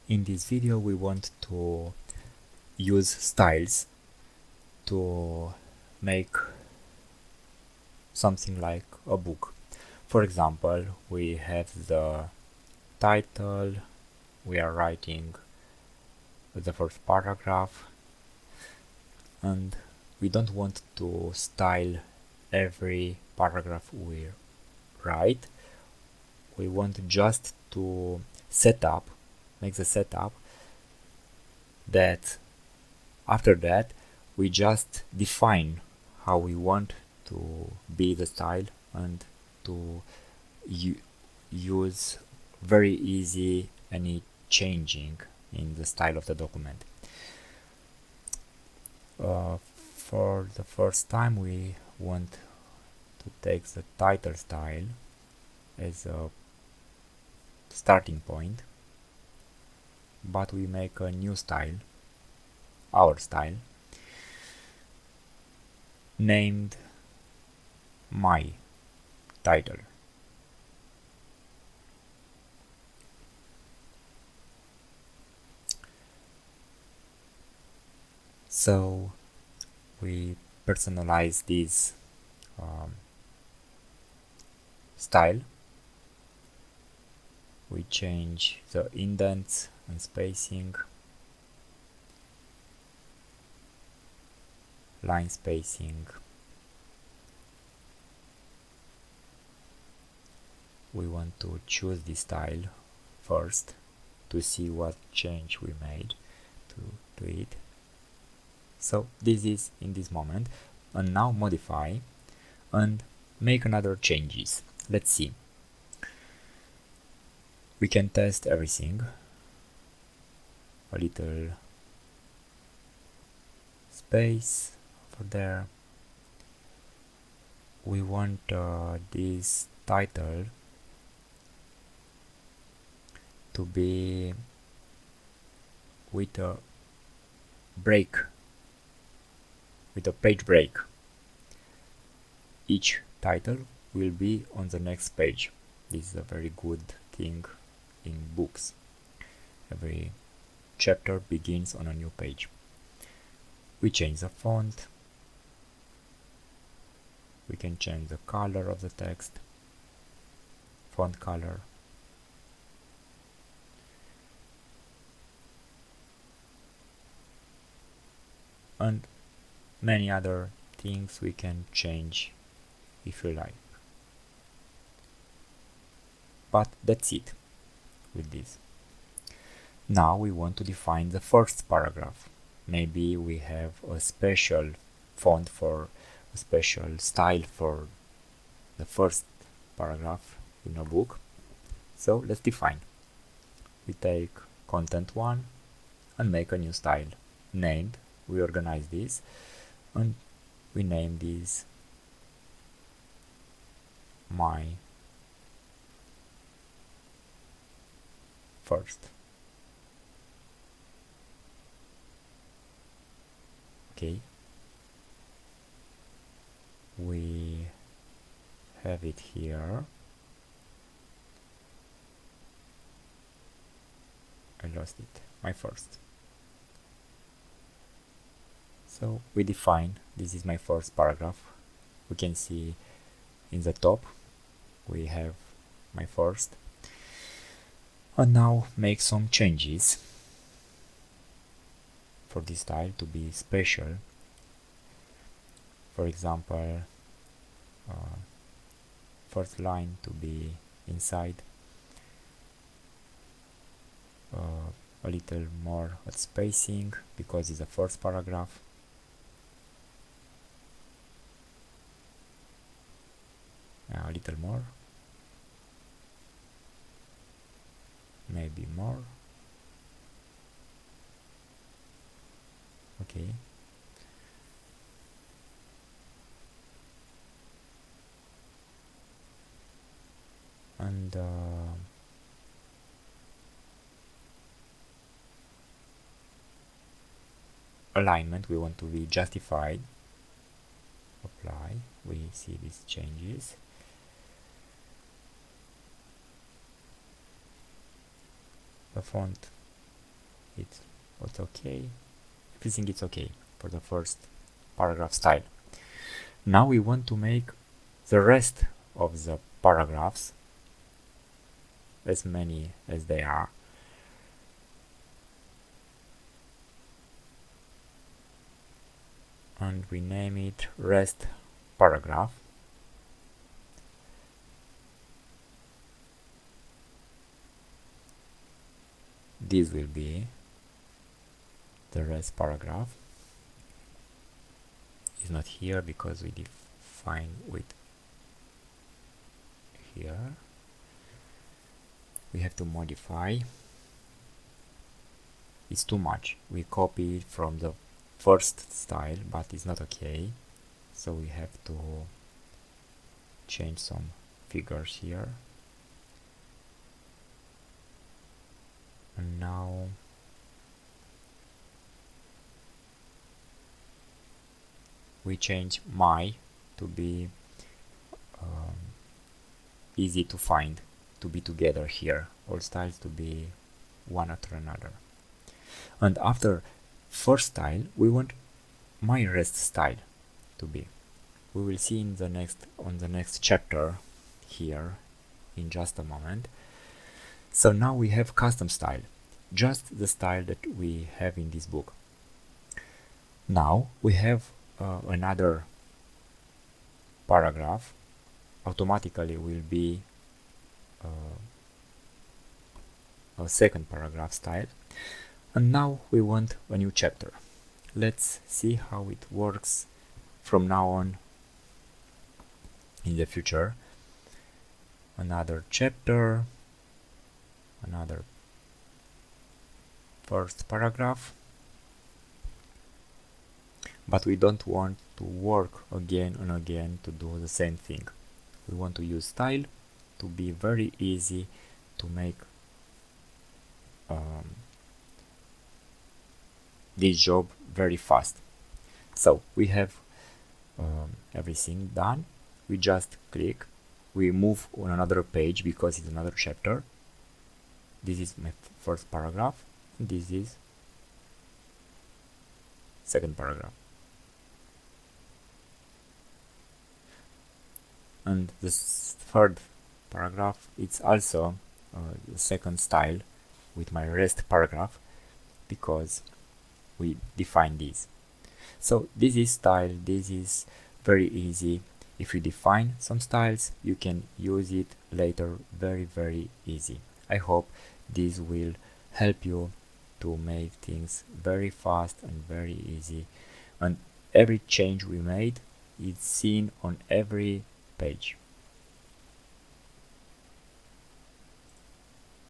In this video we want to use styles to make something like a book. For example, we have the title, we are writing the first paragraph, and we don't want to style every paragraph we write. We want just to make the setup, that after that we just define how we want to be the style and to use very easy any changing in the style of the document. For the first time we want to take the title style as a starting point, but we make a new style, our style, named my title. So we personalize this style. We change the indents and spacing, line spacing. We want to choose this style first to see what change we made to it. So this is in this moment, and now modify and make another changes. Let's see. We can test everything. A little space for there. We want this title to be with a break, with a page break. Each title will be on the next page. This is a very good thing in books. Every chapter begins on a new page. We change the font. We can change the color of the text, font color. And many other things we can change if you like. But that's it with this. Now we want to define the first paragraph. Maybe we have a special font for a special style for the first paragraph in a book. So let's define. We take content 1 and make a new style named. We organize this and we name this my first. Okay, we have it here. I lost it, my first. So we define, this is my first paragraph. We can see in the top we have my first. And now make some changes for this style to be special. For example, first line to be inside, a little more at spacing because it's the first paragraph. A little more, maybe more. Okay, and alignment we want to be justified. Apply, we see these changes. The font it's okay. Everything is okay for the first paragraph style. Now we want to make the rest of the paragraphs as many as they are. And we name it rest paragraph. This will be the rest paragraph. It's not here because we define with here. We have to modify. It's too much. We copy it from the first style, but it's not okay. So we have to change some figures here. And now we change my to be easy to find, to be together here, all styles to be one after another. And after first style we want my rest style to be. We will see in the next chapter here in just a moment. So now we have custom style, just the style that we have in this book. Now we have another paragraph automatically will be a second paragraph style, and now we want a new chapter. Let's see how it works from now on in the future. Another chapter, another first paragraph, but we don't want to work again and again to do the same thing. We want to use style to be very easy to make this job very fast. So we have everything done. We just click, we move on another page because it's another chapter. This is my first paragraph, and this is second paragraph. And the third paragraph, it's also the second style with my rest paragraph because we define this. So this is style, this is very easy. If you define some styles, you can use it later very easy. I hope this will help you to make things very fast and very easy, and every change we made is seen on every page.